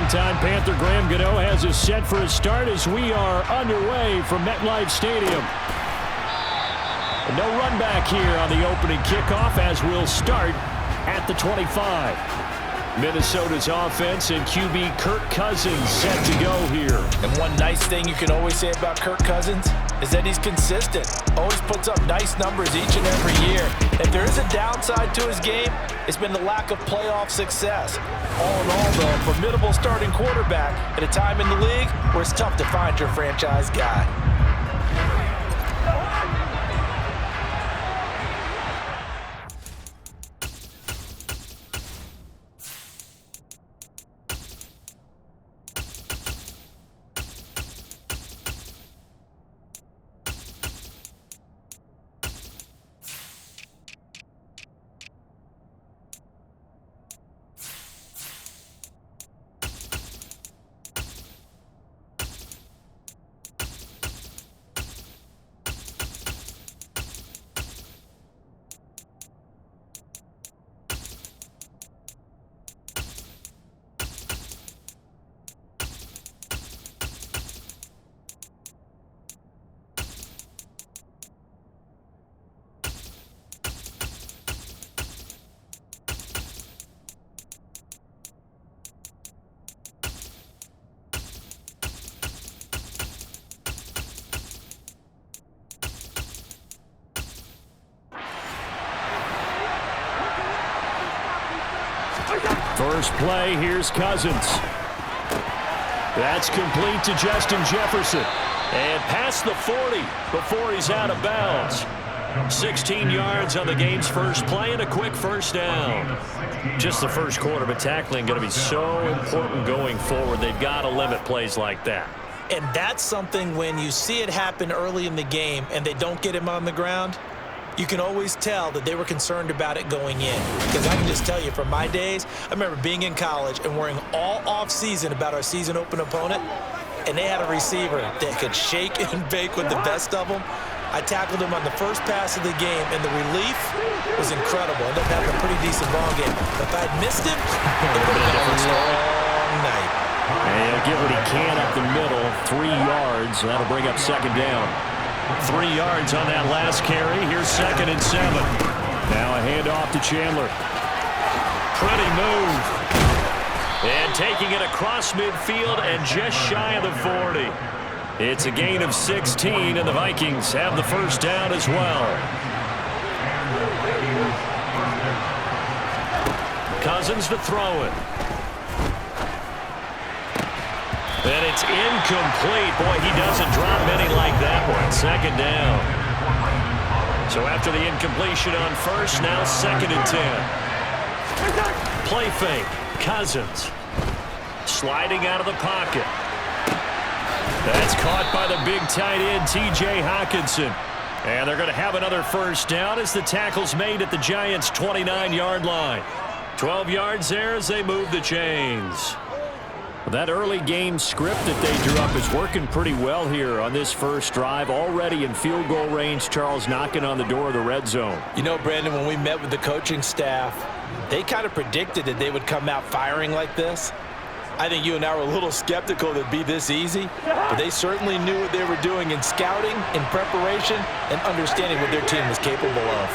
Longtime Panther Graham Gano has us set for a start as we are underway from MetLife Stadium. And no run back here on the opening kickoff as we'll start at the 25. Minnesota's offense and QB Kirk Cousins set to go here. And one nice thing you can always say about Kirk Cousins is that he's consistent. Always puts up nice numbers each and every year. If there is a downside to his game, it's been the lack of playoff success. All in all, though, a formidable starting quarterback at a time in the league where it's tough to find your franchise guy. First play, here's Cousins. That's complete to Justin Jefferson. And past the 40 before he's out of bounds. 16 yards on the game's first play and a quick first down. Just the first quarter, but tackling going to be so important going forward. They've got to limit plays like that. And that's something when you see it happen early in the game and they don't get him on the ground, you can always tell that they were concerned about it going in. Because I can just tell you, from my days, I remember being in college and worrying all off-season about our season-open opponent, and they had a receiver that could shake and bake with the best of them. I tackled him on the first pass of the game, and the relief was incredible. Ended up having a pretty decent ball game. But if I'd missed him, it would have been a long night. And he'll get what he can up the middle, 3 yards, and that'll bring up second down. 3 yards on that last carry. Here's 2nd and 7. Now a handoff to Chandler. Pretty move. And taking it across midfield and just shy of the 40. It's a gain of 16, and the Vikings have the first down as well. Cousins to throw it. And it's incomplete. Boy, he doesn't drop many like that one. Second down. So after the incompletion on first, now 2nd and 10. Play fake. Cousins. Sliding out of the pocket. That's caught by the big tight end, T.J. Hockenson. And they're going to have another first down as the tackle's made at the Giants' 29-yard line. 12 yards there as they move the chains. That early game script that they drew up is working pretty well here on this first drive. Already in field goal range, Charles knocking on the door of the red zone. You know, Brandon, when we met with the coaching staff, they kind of predicted that they would come out firing like this. I think you and I were a little skeptical that it'd be this easy, but they certainly knew what they were doing in scouting, in preparation, and understanding what their team was capable of.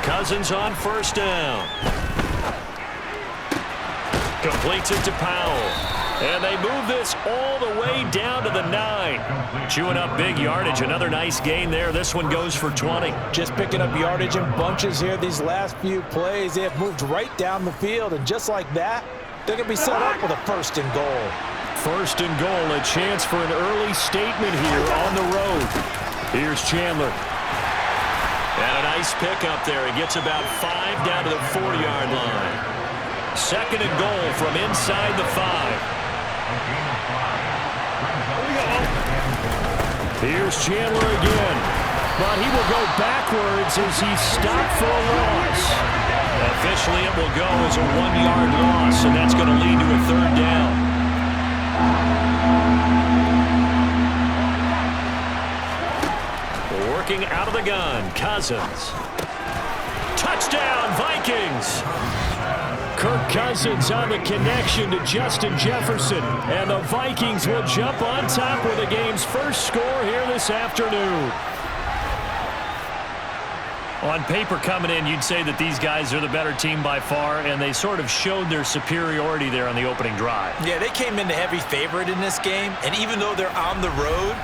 Cousins on first down. Completes it to Powell. And they move this all the way down to the 9. Chewing up big yardage. Another nice gain there. This one goes for 20. Just picking up yardage in bunches here these last few plays. They have moved right down the field. And just like that, they're going to be set up with a 1st and goal. 1st and goal. A chance for an early statement here on the road. Here's Chandler. And a nice pick up there. He gets about 5 down to the 40-yard line. 2nd and goal from inside the 5. Here's Chandler again. But he will go backwards as he's stopped for a loss. Officially, it will go as a 1-yard loss, and that's going to lead to a 3rd down. Working out of the gun, Cousins. Touchdown, Vikings! Kirk Cousins on the connection to Justin Jefferson. And the Vikings will jump on top with the game's first score here this afternoon. On paper coming in, you'd say that these guys are the better team by far, and they sort of showed their superiority there on the opening drive. Yeah, they came in the heavy favorite in this game, and even though they're on the road,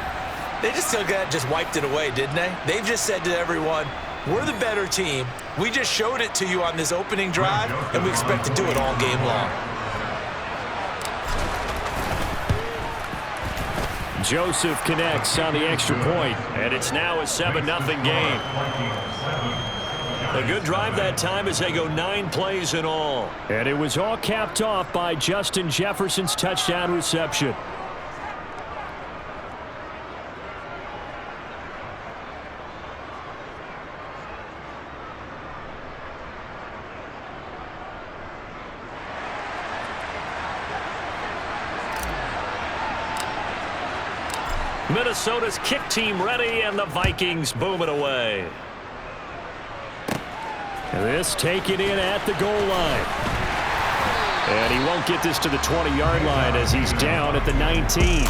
they just wiped it away, didn't they? They've just said to everyone, we're the better team. We just showed it to you on this opening drive, and we expect to do it all game long. Joseph connects on the extra point, and it's now a 7-0 game. A good drive that time as they go 9 plays in all. And it was all capped off by Justin Jefferson's touchdown reception. Minnesota's kick team ready, and the Vikings boom it away. This taken in at the goal line. And he won't get this to the 20-yard line as he's down at the 19.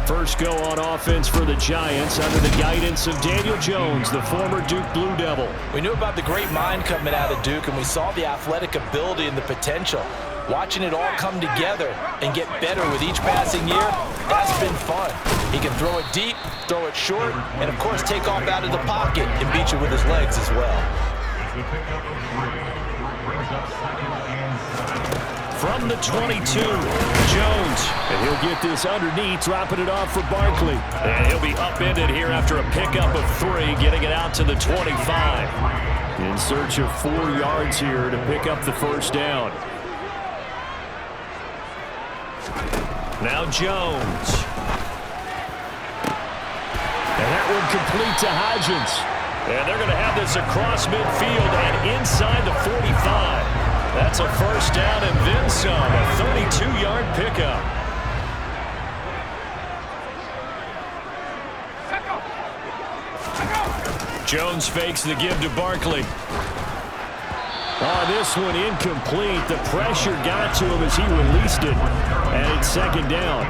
First go on offense for the Giants under the guidance of Daniel Jones, the former Duke Blue Devil. We knew about the great mind coming out of Duke, and we saw the athletic ability and the potential. Watching it all come together and get better with each passing year, that's been fun. He can throw it deep, throw it short, and of course take off out of the pocket and beat you with his legs as well. From the 22, Jones. And he'll get this underneath, dropping it off for Barkley. And he'll be upended here after a pickup of 3, getting it out to the 25. In search of 4 yards here to pick up the first down. Now Jones. And that one complete to Hodgins. And they're going to have this across midfield and inside the 45. That's a first down and then some. A 32-yard pickup. Jones fakes the give to Barkley. Oh, this one incomplete. The pressure got to him as he released it. And it's second down.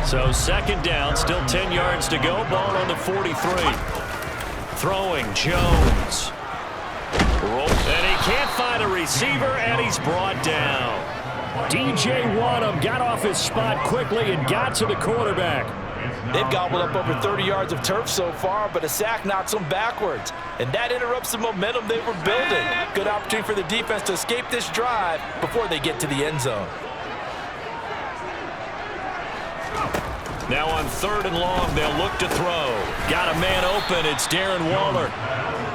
So second down, still 10 yards to go. Ball on the 43. Throwing Jones. And he can't find a receiver, and he's brought down. DJ Wadham got off his spot quickly and got to the quarterback. They've gobbled up over 30 yards of turf so far, but a sack knocks them backwards. And that interrupts the momentum they were building. Good opportunity for the defense to escape this drive before they get to the end zone. Now on 3rd and long, they'll look to throw. Got a man open. It's Darren Waller.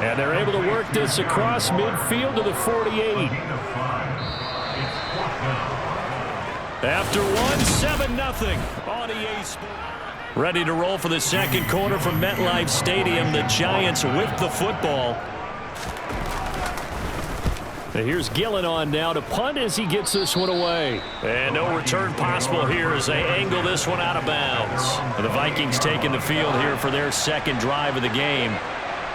And they're able to work this across midfield to the 48. After 7-0 on EA Sports. Ready to roll for the second quarter from MetLife Stadium. The Giants with the football. And here's Gillen on now to punt as he gets this one away. And no return possible here as they angle this one out of bounds. And the Vikings taking the field here for their second drive of the game.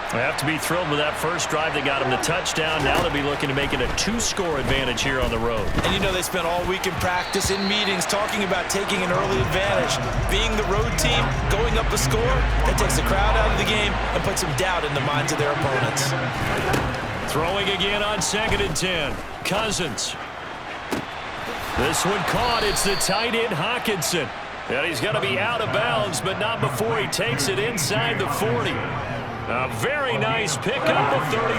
They have to be thrilled with that first drive. They got them the touchdown. Now they'll be looking to make it a 2-score advantage here on the road. And you know they spent all week in practice, in meetings, talking about taking an early advantage. Being the road team, going up a score, that takes the crowd out of the game and puts some doubt in the minds of their opponents. Throwing again on 2nd and 10. Cousins. This one caught. It's the tight end, Hawkinson. And he's going to be out of bounds, but not before he takes it inside the 40. A very nice pickup of 33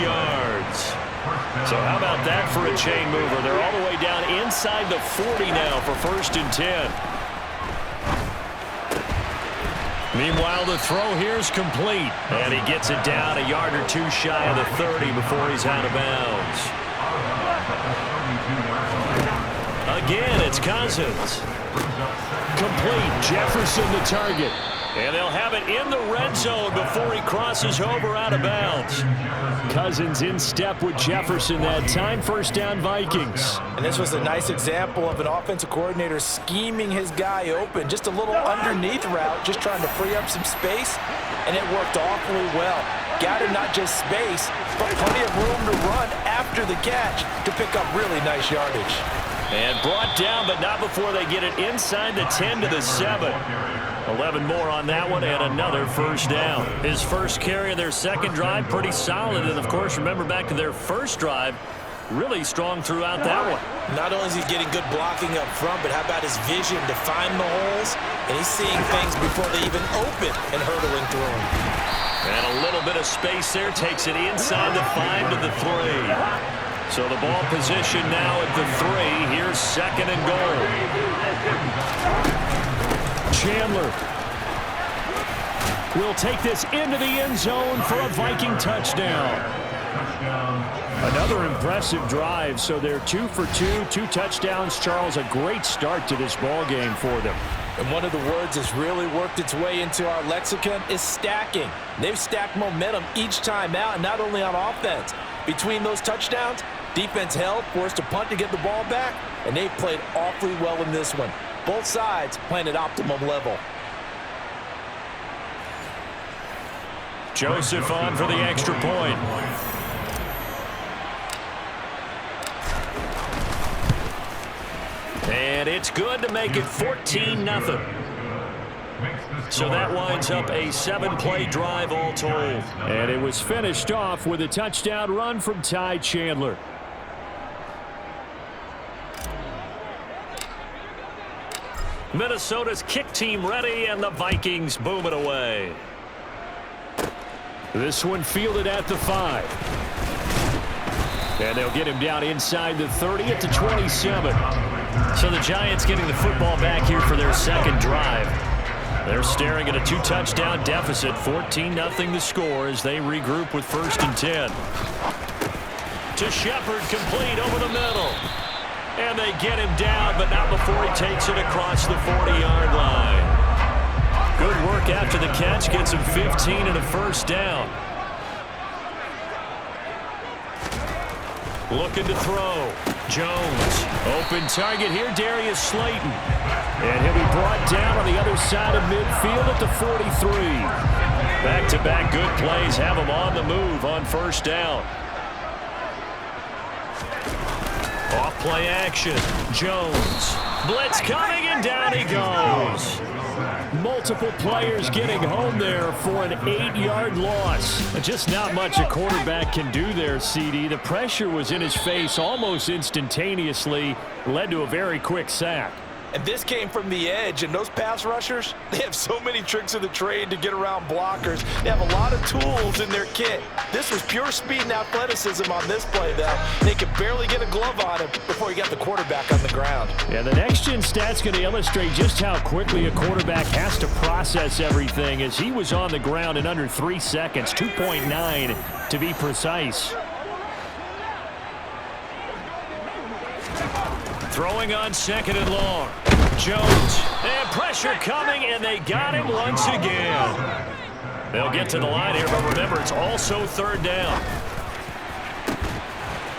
yards. So how about that for a chain mover? They're all the way down inside the 40 now for 1st and 10. Meanwhile, the throw here is complete. And he gets it down a yard or 2 shy of the 30 before he's out of bounds. Again, it's Cousins. Complete. Jefferson the target. And they'll have it in the red zone before he crosses over out of bounds. Cousins in step with Jefferson that time. First down, Vikings. And this was a nice example of an offensive coordinator scheming his guy open. Just a little underneath route, just trying to free up some space, and it worked awfully well. Got him not just space, but plenty of room to run after the catch to pick up really nice yardage. And brought down, but not before they get it inside the 10 to the 7. 11 more on that one, and another first down. His first carry of their second drive, pretty solid. And, of course, remember back to their first drive, really strong throughout that one. Not only is he getting good blocking up front, but how about his vision to find the holes? And he's seeing things before they even open and hurtling through them. And a little bit of space there, takes it inside the 5 to the 3. So the ball position now at the 3. Here's second and goal. Chandler will take this into the end zone for a Viking touchdown. Another impressive drive, so they're 2 for 2, 2 touchdowns. Charles, a great start to this ball game for them. And one of the words that's really worked its way into our lexicon is stacking. They've stacked momentum each time out, and not only on offense. Between those touchdowns, defense held, forced a punt to get the ball back, and they've played awfully well in this one. Both sides playing at optimum level. Joseph on for the extra point. And it's good to make it 14-0. So that winds up a 7-play drive all told. And it was finished off with a touchdown run from Ty Chandler. Minnesota's kick team ready, and the Vikings boom it away. This one fielded at the 5. And they'll get him down inside the 30 at the 27. So the Giants getting the football back here for their second drive. They're staring at a 2-touchdown deficit, 14-0 the score as they regroup with 1st and 10. To Shepard, complete over the middle. And they get him down, but not before he takes it across the 40-yard line. Good work after the catch, gets him 15 and a first down. Looking to throw. Jones, open target here, Darius Slayton. And he'll be brought down on the other side of midfield at the 43. Back-to-back good plays have him on the move on first down. Off play action. Jones. Blitz coming, and down he goes. Multiple players getting home there for an 8-yard loss. Just not much a quarterback can do there, CD. The pressure was in his face almost instantaneously. Led to a very quick sack. And this came from the edge, and those pass rushers, they have so many tricks of the trade to get around blockers. They have a lot of tools in their kit. This was pure speed and athleticism on this play, though. They could barely get a glove on him before he got the quarterback on the ground. Yeah, the next-gen stat's going to illustrate just how quickly a quarterback has to process everything, as he was on the ground in under 3 seconds, 2.9 to be precise. Throwing on second and long. Jones. And pressure coming, and they got him once again. They'll get to the line here, but remember, it's also 3rd down.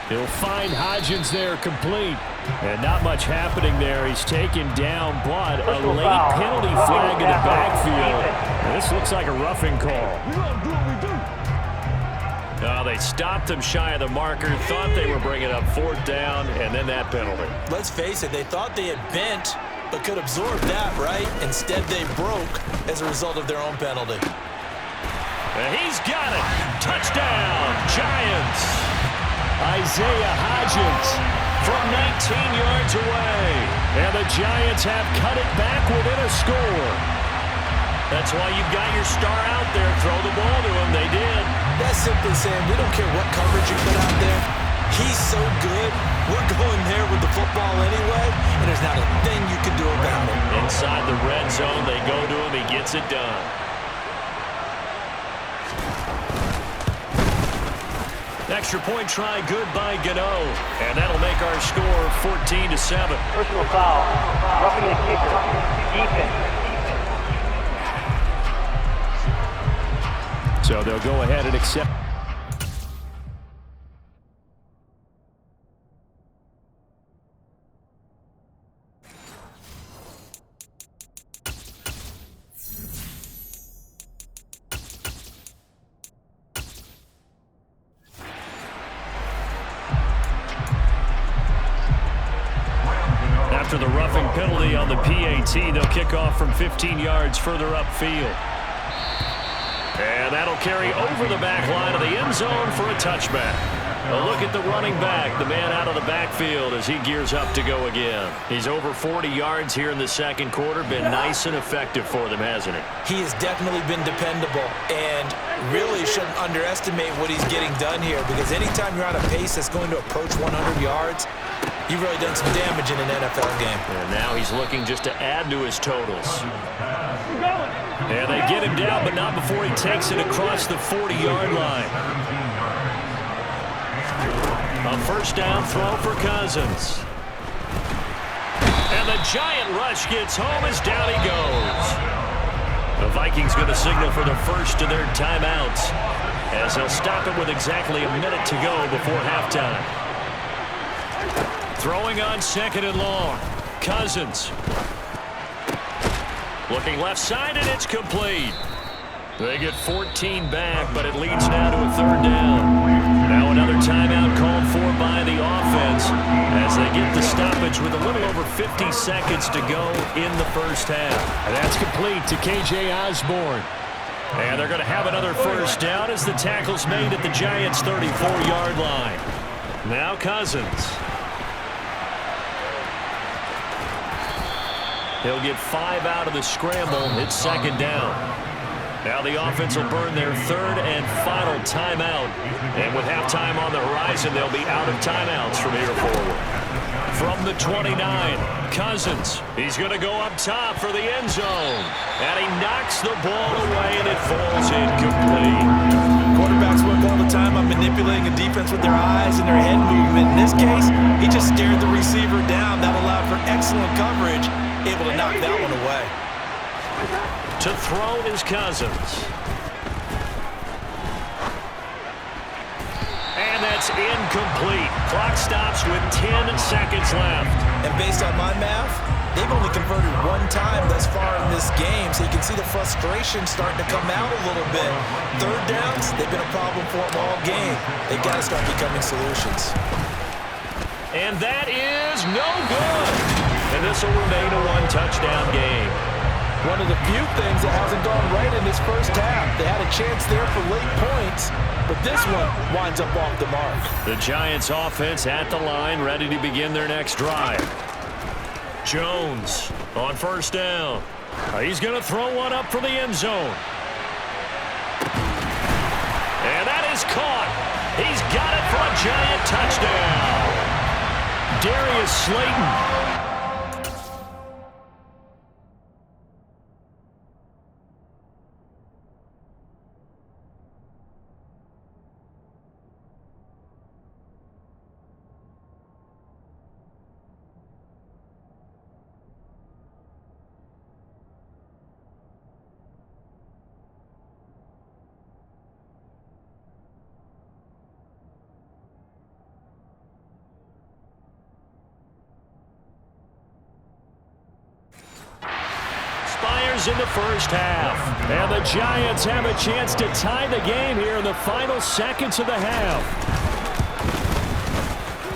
He'll find Hodgins there complete. And not much happening there. He's taken down, but a late penalty flag in the backfield. This looks like a roughing call. They stopped him shy of the marker, thought they were bringing up 4th down, and then that penalty. Let's face it, they thought they had bent, but could absorb that, right? Instead, they broke as a result of their own penalty. And he's got it. Touchdown, Giants. Isaiah Hodgins from 19 yards away. And the Giants have cut it back within a score. That's why you've got your star out there. Throw the ball to him. They did. That's simply saying we don't care what coverage you put out there. He's so good. We're going there with the football anyway, and there's not a thing you can do about it. Inside the red zone, they go to him. He gets it done. Extra point try good by Gano, and that'll make our score 14-7. Personal foul. Roughing the kicker. Defense. So they'll go ahead and accept. After the roughing penalty on the PAT, they'll kick off from 15 yards further upfield. And that'll carry over the back line of the end zone for a touchback. A look at the running back, the man out of the backfield as he gears up to go again. He's over 40 yards here in the second quarter. Been nice and effective for them, hasn't it? He has definitely been dependable and really shouldn't underestimate what he's getting done here, because anytime you're on a pace that's going to approach 100 yards, you've really done some damage in an NFL game. And now he's looking just to add to his totals. And they get him down, but not before he takes it across the 40-yard line. A first down throw for Cousins. And the giant rush gets home as down he goes. The Vikings going to signal for the first of their timeouts, as they'll stop it with exactly a minute to go before halftime. Throwing on second and long. Cousins. Looking left side, and it's complete. They get 14 back, but it leads now to a third down. Now another timeout called for by the offense as they get the stoppage with a little over 50 seconds to go in the first half. And that's complete to K.J. Osborne. And they're going to have another first down as the tackle's made at the Giants' 34-yard line. Now Cousins. He'll get 5 out of the scramble. It's second down. Now the offense will burn their third and final timeout. And with halftime on the horizon, they'll be out of timeouts from here forward. From the 29, Cousins. He's going to go up top for the end zone. And he knocks the ball away, and it falls incomplete. Quarterbacks work all the time on manipulating a defense with their eyes and their head movement. In this case, he just stared the receiver down. That allowed for excellent coverage, able to knock that one away. To throw is Cousins. And that's incomplete. Clock stops with 10 seconds left. And based on my math, they've only converted one time thus far in this game, so you can see the frustration starting to come out a little bit. Third downs, they've been a problem for them all game. They've got to start becoming solutions. And that is no good. And this will remain a one-touchdown game. One of the few things that hasn't gone right in this first half. They had a chance there for late points, but this one winds up off the mark. The Giants offense at the line, ready to begin their next drive. Jones on first down. He's going to throw one up for the end zone. And that is caught. He's got it for a Giant touchdown. Darius Slayton. In the first half. And the Giants have a chance to tie the game here in the final seconds of the half.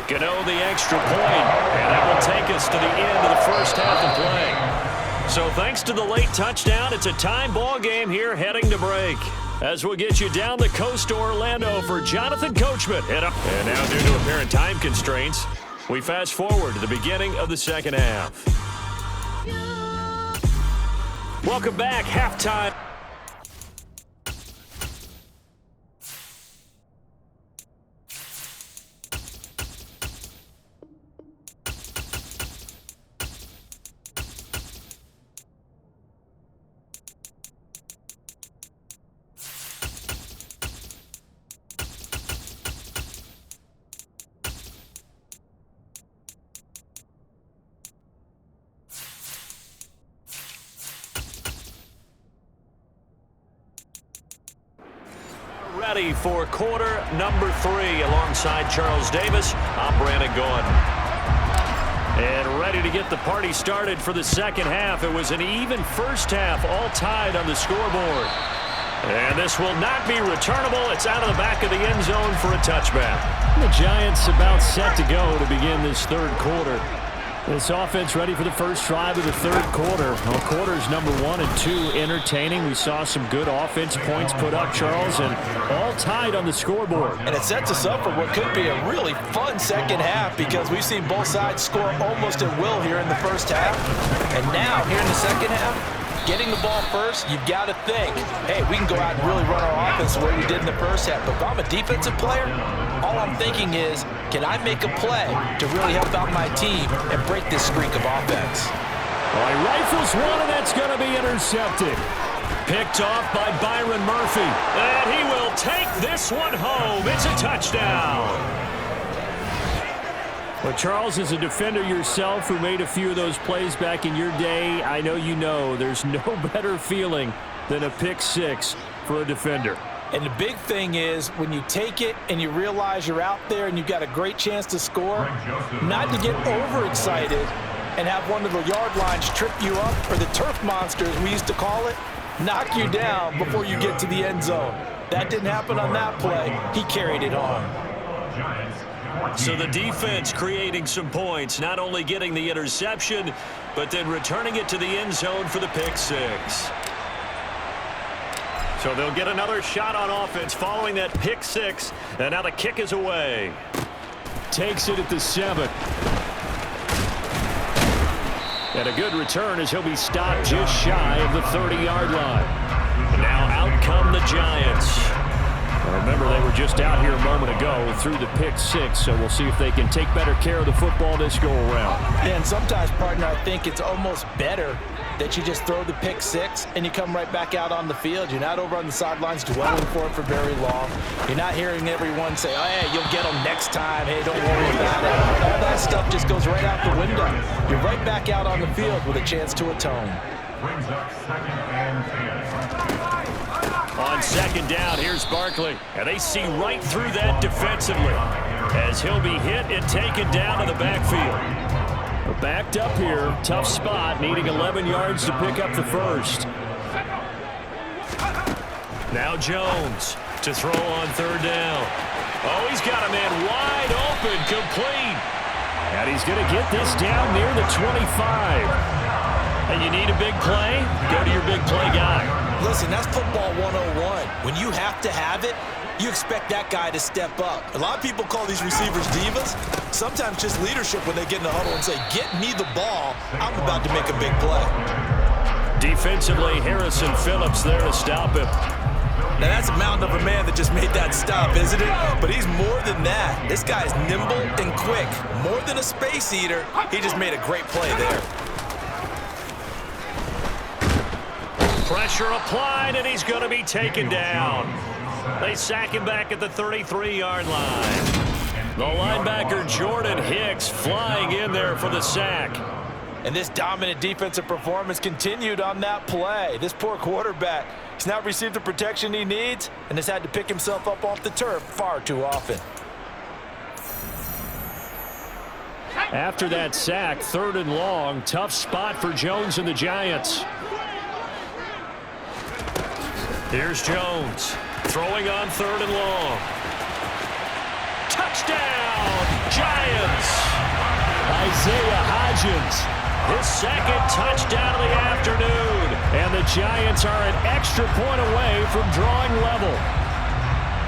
Gano the extra point, and that will take us to the end of the first half of play. So thanks to the late touchdown, it's a time ball game here heading to break. As we'll get you down the coast to Orlando for Jonathan Coachman. And now due to apparent time constraints, we fast forward to the beginning of the second half. Welcome back, halftime. ready for quarter number 3. Alongside Charles Davis, I'm Brandon Gordon. And ready to get the party started for the second half. It was an even first half, all tied on the scoreboard. And this will not be returnable. It's out of the back of the end zone for a touchback. The Giants about set to go to begin this third quarter. This offense ready for the first drive of the third quarter. Well, quarters number 1 and 2 entertaining. We saw some good offense points put up, Charles, and all tied on the scoreboard. And it sets us up for what could be a really fun second half because we've seen both sides score almost at will here in the first half. And now, here in the second half, getting the ball first, you've got to think, hey, we can go out and really run our offense the way we did in the first half. But if I'm a defensive player, all I'm thinking is, can I make a play to really help out my team and break this streak of offense? Well, he rifles one, and that's going to be intercepted. Picked off by Byron Murphy. And he will take this one home. It's a touchdown. Well, Charles, as a defender yourself who made a few of those plays back in your day, I know you know there's no better feeling than a pick six for a defender. And the big thing is when you take it and you realize you're out there and you've got a great chance to score, not to get overexcited and have one of the yard lines trip you up, or the turf monsters we used to call it, knock you down before you get to the end zone. That didn't happen on that play. He carried it on. So the defense creating some points, not only getting the interception, but then returning it to the end zone for the pick six. So they'll get another shot on offense following that pick six, and now the kick is away. Takes it at the 7. And a good return as he'll be stopped just shy of the 30-yard line. And now out come the Giants. Remember, they were just out here a moment ago through the pick six, so we'll see if they can take better care of the football this go-around. Yeah, and sometimes, partner, I think it's almost better that you just throw the pick six and you come right back out on the field. You're not over on the sidelines dwelling for it for very long. You're not hearing everyone say, oh, hey, you'll get them next time. Hey, don't worry about it. All that stuff just goes right out the window. You're right back out on the field with a chance to atone. Brings up 2nd and 10. On second down, here's Barkley. And they see right through that defensively as he'll be hit and taken down to the backfield. We're backed up here. Tough spot, needing 11 yards to pick up the first. Now Jones to throw on third down. Oh, he's got a man wide open, complete. And he's going to get this down near the 25. And you need a big play? Go to your big play guy. Listen, that's football 101. When you have to have it, you expect that guy to step up. A lot of people call these receivers divas. Sometimes just leadership when they get in the huddle and say, get me the ball. I'm about to make a big play. Defensively, Harrison Phillips there to stop him. Now, that's a mountain of a man that just made that stop, isn't it? But he's more than that. This guy's nimble and quick. More than a space eater, he just made a great play there. Pressure applied, and he's going to be taken down. They sack him back at the 33-yard line. The linebacker, Jordan Hicks, flying in there for the sack. And this dominant defensive performance continued on that play. This poor quarterback, he's not received the protection he needs and has had to pick himself up off the turf far too often. After that sack, 3rd and long, tough spot for Jones and the Giants. Here's Jones, throwing on 3rd and long. Touchdown, Giants! Isaiah Hodgins, his 2nd touchdown of the afternoon. And the Giants are an extra point away from drawing level.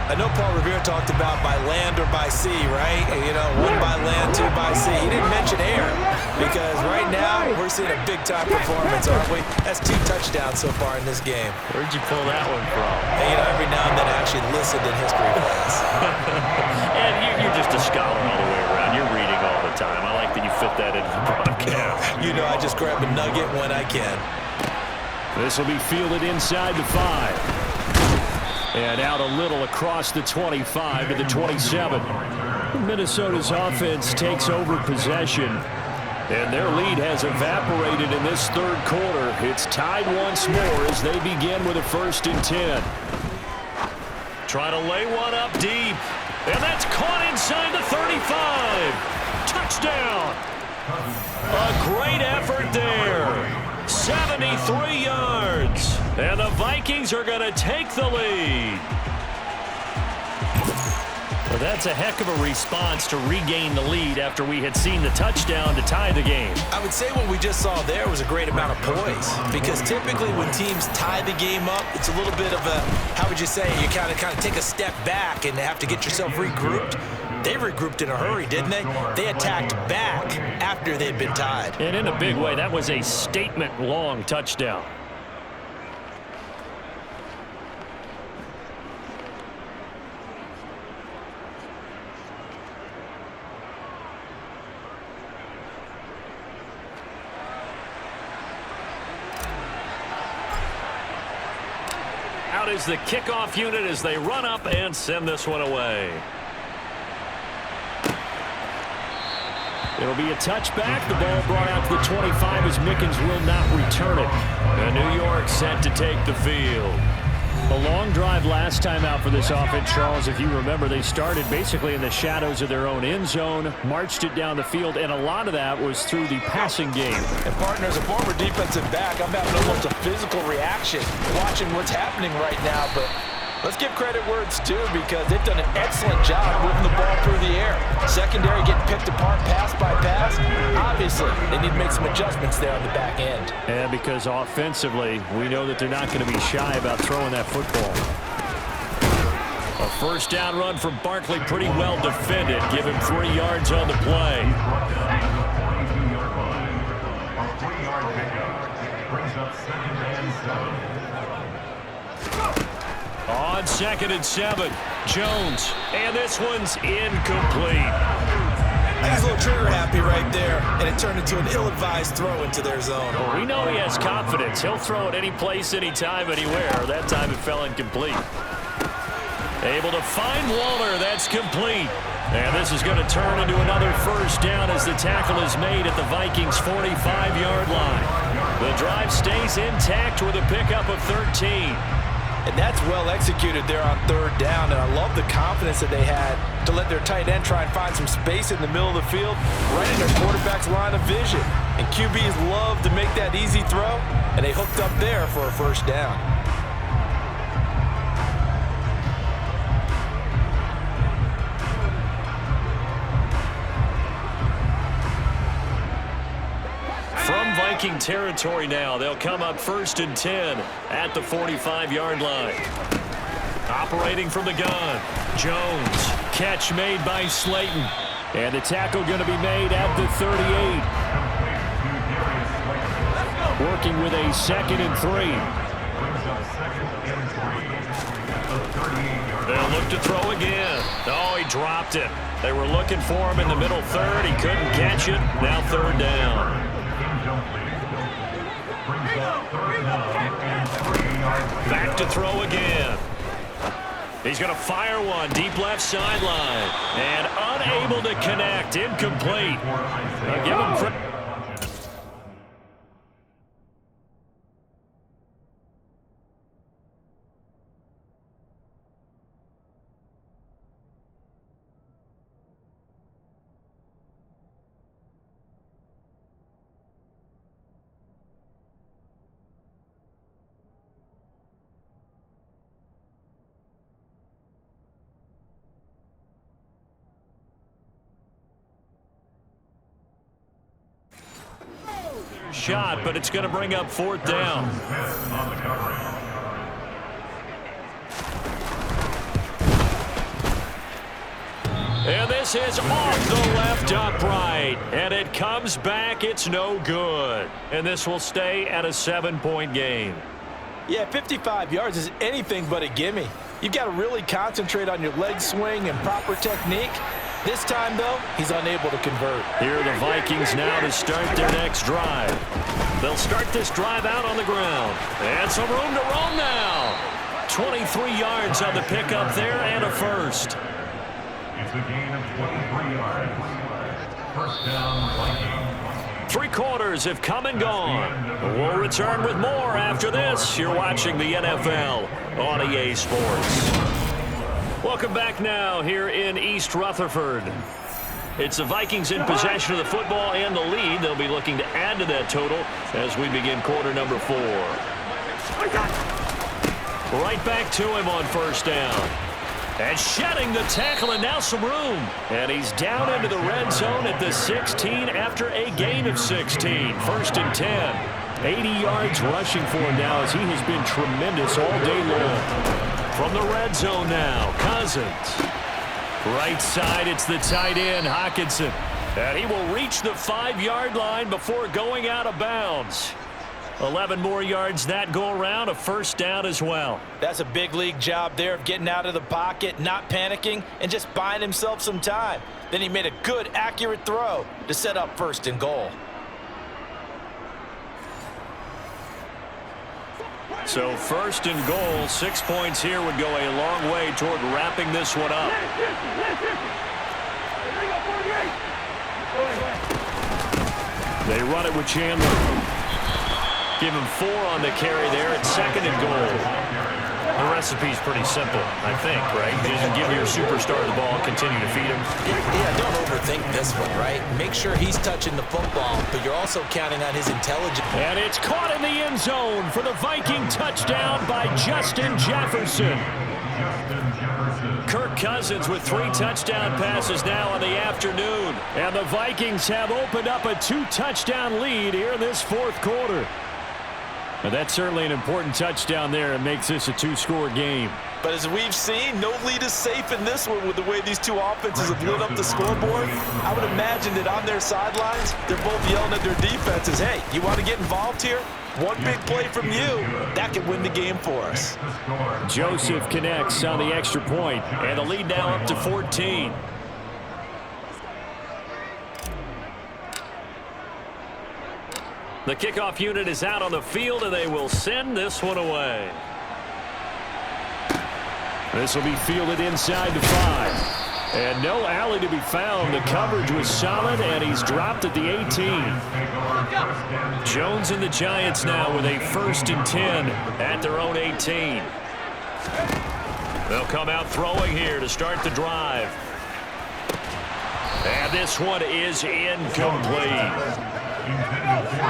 I know Paul Revere talked about by land or by sea, right? You know, 1 by land, 2 by sea. He didn't mention air because right now we're seeing a big-time performance, aren't we? That's 2 touchdowns so far in this game. Where'd you pull that one from? And, you know, every now and then I actually listened in history class. And you're just a scholar all the way around. You're reading all the time. I like that you fit that into the broadcast. You know, I just grab a nugget when I can. This will be fielded inside the 5. And out a little across the 25 to the 27. Minnesota's offense takes over possession. And their lead has evaporated in this third quarter. It's tied once more as they begin with a 1st and 10. Try to lay one up deep. And that's caught inside the 35. Touchdown. A great effort there. 73 yards. And the Vikings are going to take the lead. Well, that's a heck of a response to regain the lead after we had seen the touchdown to tie the game. I would say what we just saw there was a great amount of poise, because typically when teams tie the game up, it's a little bit of a, how would you say, you kind of take a step back and have to get yourself regrouped. They regrouped in a hurry, didn't they? They attacked back after they'd been tied. And in a big way, that was a statement-long touchdown. Out is the kickoff unit as they run up and send this one away. It'll be a touchback. The ball brought out to the 25 as Mickens will not return it. And New York set to take the field. A long drive last time out for this offense, Charles. If you remember, they started basically in the shadows of their own end zone, marched it down the field, and a lot of that was through the passing game. And partner, as a former defensive back, I'm having almost a physical reaction watching what's happening right now. But let's give credit where it's due, because they've done an excellent job moving the ball through the air. Secondary getting picked apart pass by pass. Obviously, they need to make some adjustments there on the back end. And because offensively, we know that they're not going to be shy about throwing that football. A first down run from Barkley, pretty well defended. Give him 3 yards on the play. On 2nd and 7, Jones, and this one's incomplete. He's a little trigger happy right there, and it turned into an ill-advised throw into their zone. Well, we know he has confidence. He'll throw it any place, anytime, anywhere. That time it fell incomplete. Able to find Waller. That's complete. And this is going to turn into another first down as the tackle is made at the Vikings' 45-yard line. The drive stays intact with a pickup of 13. And that's well executed there on 3rd down, and I love the confidence that they had to let their tight end try and find some space in the middle of the field, right in their quarterback's line of vision. And QBs love to make that easy throw, and they hooked up there for a first down. From Viking territory now, they'll come up 1st and 10 at the 45-yard line. Operating from the gun, Jones. Catch made by Slayton. And the tackle going to be made at the 38. Working with a 2nd and 3. They'll look to throw again. Oh, he dropped it. They were looking for him in the middle 3rd. He couldn't catch it. Now 3rd down. Back to throw again. He's going to fire one deep left sideline. And unable to connect. Incomplete. Give him shot, but it's going to bring up 4th down. And this is off the left upright, and it comes back. It's no good. And this will stay at a 7-point game. Yeah, 55 yards is anything but a gimme. You've got to really concentrate on your leg swing and proper technique. This time, though, he's unable to convert. Here are the Vikings now to start their next drive. They'll start this drive out on the ground. And some room to roam now. 23 yards on the pickup there and a first. It's a gain of 23 yards. First down, Vikings. 3 quarters have come and gone. We'll return with more after this. You're watching the NFL on EA Sports. Welcome back now here in East Rutherford. It's the Vikings in possession of the football and the lead. They'll be looking to add to that total as we begin quarter number 4. Right back to him on first down. And shedding the tackle, and now some room. And he's down into the red zone at the 16 after a gain of 16. First and 10. 80 yards rushing for him now as he has been tremendous all day long. From the red zone now, Cousins. Right side, it's the tight end, Hockenson. And he will reach the 5-yard line before going out of bounds. 11 more yards that go around, a first down as well. That's a big league job there of getting out of the pocket, not panicking, and just buying himself some time. Then he made a good, accurate throw to set up first and goal. So first and goal, 6 points here would go a long way toward wrapping this one up. They run it with Chandler. Give him 4 on the carry there at second and goal. The recipe's pretty simple, I think, right? Just give your superstar the ball, continue to feed him. Yeah, don't overthink this one, right? Make sure he's touching the football, but you're also counting on his intelligence. And it's caught in the end zone for the Viking touchdown by Justin Jefferson. Kirk Cousins with 3 touchdown passes now in the afternoon. And the Vikings have opened up a 2-touchdown lead here in this fourth quarter. And that's certainly an important touchdown there. It makes this a 2-score game. But as we've seen, no lead is safe in this one with the way these two offenses have lit up the scoreboard. I would imagine that on their sidelines, they're both yelling at their defenses, hey, you want to get involved here? One big play from you, that could win the game for us. Joseph connects on the extra point, and the lead now up to 14. The kickoff unit is out on the field, and they will send this one away. This will be fielded inside the 5. And no alley to be found. The coverage was solid, and he's dropped at the 18. Jones and the Giants now with a first and 10 at their own 18. They'll come out throwing here to start the drive. And this one is incomplete.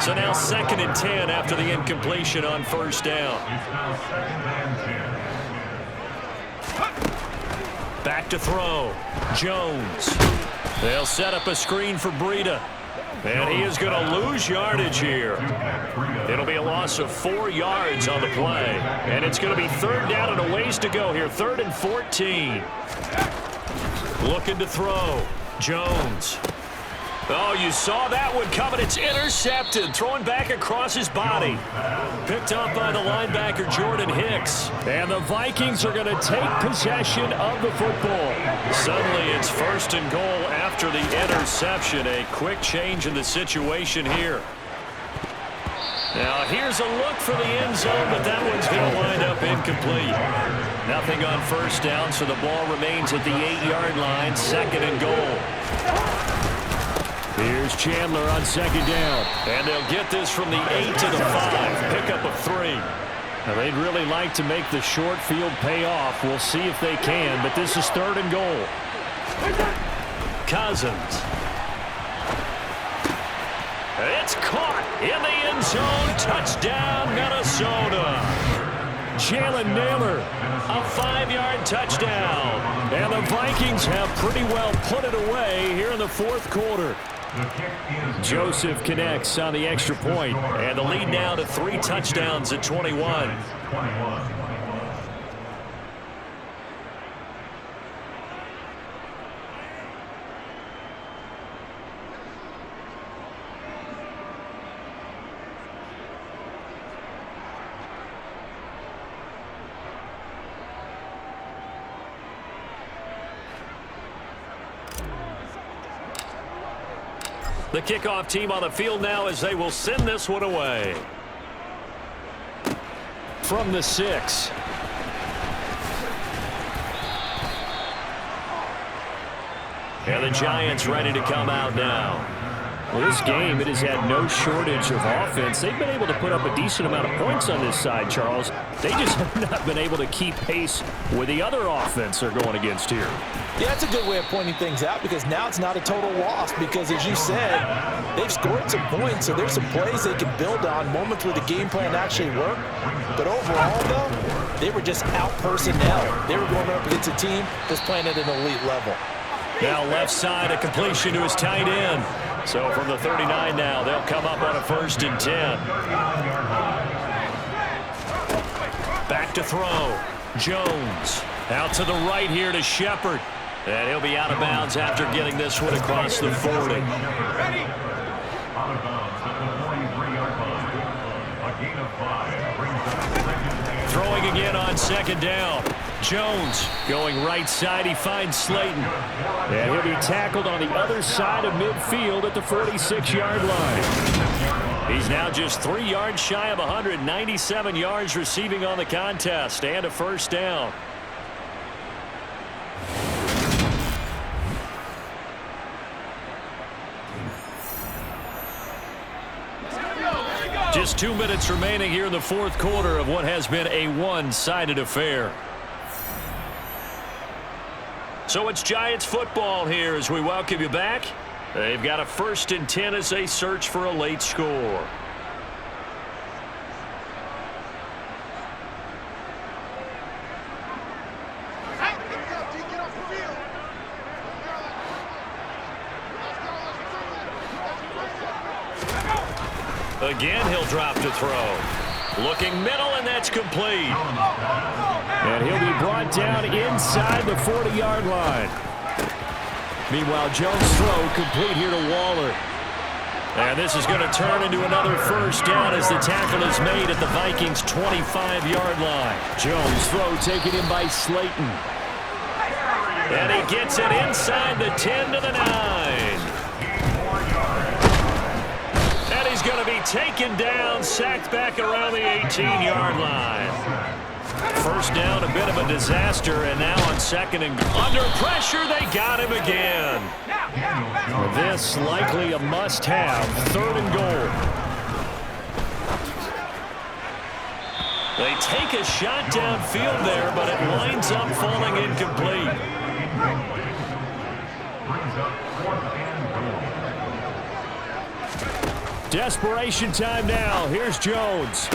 So now second and 10 after the incompletion on first down. Back to throw. Jones. They'll set up a screen for Breida. And he is going to lose yardage here. It'll be a loss of 4 yards on the play. And it's going to be third down and a ways to go here. 3rd and 14. Looking to throw. Jones. Oh, you saw that one coming. It's intercepted. Throwing back across his body. Picked up by the linebacker, Jordan Hicks. And the Vikings are going to take possession of the football. Suddenly, it's first and goal after the interception. A quick change in the situation here. Now, here's a look for the end zone, but that one's going to wind up incomplete. Nothing on first down, so the ball remains at the 8-yard line. Second and goal. Here's Chandler on second down. And they'll get this from the 8 to the 5. Pickup of 3. Now, they'd really like to make the short field pay off. We'll see if they can, but this is third and goal. Cousins. It's caught in the end zone. Touchdown, Minnesota. Jalen Naylor, a 5-yard touchdown. And the Vikings have pretty well put it away here in the fourth quarter. Joseph connects on the extra point, and the lead now to 3 touchdowns at 21. The kickoff team on the field now as they will send this one away. From the 6. And the Giants ready to come out now. Well, this game, it has had no shortage of offense. They've been able to put up a decent amount of points on this side, Charles. They just have not been able to keep pace with the other offense they're going against here. Yeah, that's a good way of pointing things out because now it's not a total loss because, as you said, they've scored some points, so there's some plays they can build on, moments where the game plan actually worked. But overall, though, they were just out-personnel. They were going up against a team that's playing at an elite level. Now left side, a completion to his tight end. So from the 39 now, they'll come up on a 1st and 10. Back to throw. Jones out to the right here to Shepard. And he'll be out of bounds after getting this one across the 40. Out of bounds at the 43-yard line. A gain of 5 brings up 2nd and Throwing again on 2nd down. Jones going right side. He finds Slayton. And he'll be tackled on the other side of midfield at the 46-yard line. He's now just 3 yards shy of 197 yards receiving on the contest and a 1st down. Just 2 minutes remaining here in the 4th quarter of what has been a one-sided affair. So it's Giants football here as we welcome you back. They've got a 1st and 10 as they search for a late score. Again, he'll drop to throw. Looking middle, and that's complete. And he'll be brought down inside the 40-yard line. Meanwhile, Jones' throw complete here to Waller. And this is going to turn into another 1st down as the tackle is made at the Vikings' 25-yard line. Jones' throw taken in by Slayton. And he gets it inside the 10 to the 9. And he's going to be taken down, sacked back around the 18-yard line. 1st down, a bit of a disaster, and now on 2nd and under pressure, they got him again. This likely a must-have, 3rd and goal. They take a shot downfield there, but it winds up falling incomplete. Desperation time now. Here's Jones.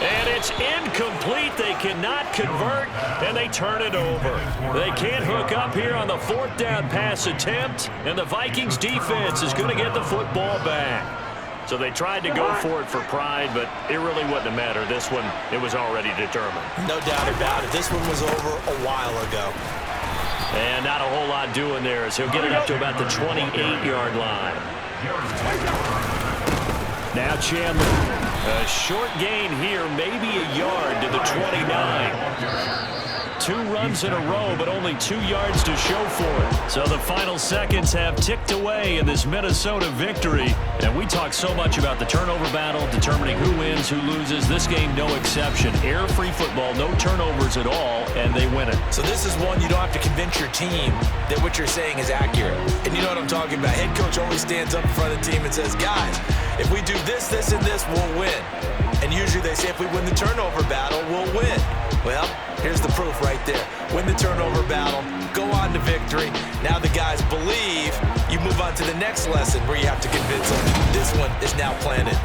And it's incomplete. They cannot convert, and they turn it over. They can't hook up here on the 4th down pass attempt, and the Vikings defense is going to get the football back. So they tried to go for it for pride, but it really wouldn't have mattered. This one, it was already determined. No doubt about it. This one was over a while ago. And not a whole lot doing there as he'll get it up to about the 28-yard line. Now Chandler. A short gain here, maybe a yard to the 29. 2 runs in a row, but only 2 yards to show for it. So the final seconds have ticked away in this Minnesota victory. And we talk so much about the turnover battle, determining who wins, who loses. This game, no exception. Error-free football, no turnovers at all, and they win it. So this is one you don't have to convince your team that what you're saying is accurate. And you know what I'm talking about. Head coach always stands up in front of the team and says, guys, if we do this, this, and this, we'll win. And usually they say if we win the turnover battle, we'll win. Well, here's the proof right there. Win the turnover battle, go on to victory. Now the guys believe. You move on to the next lesson where you have to convince them this one is now planted.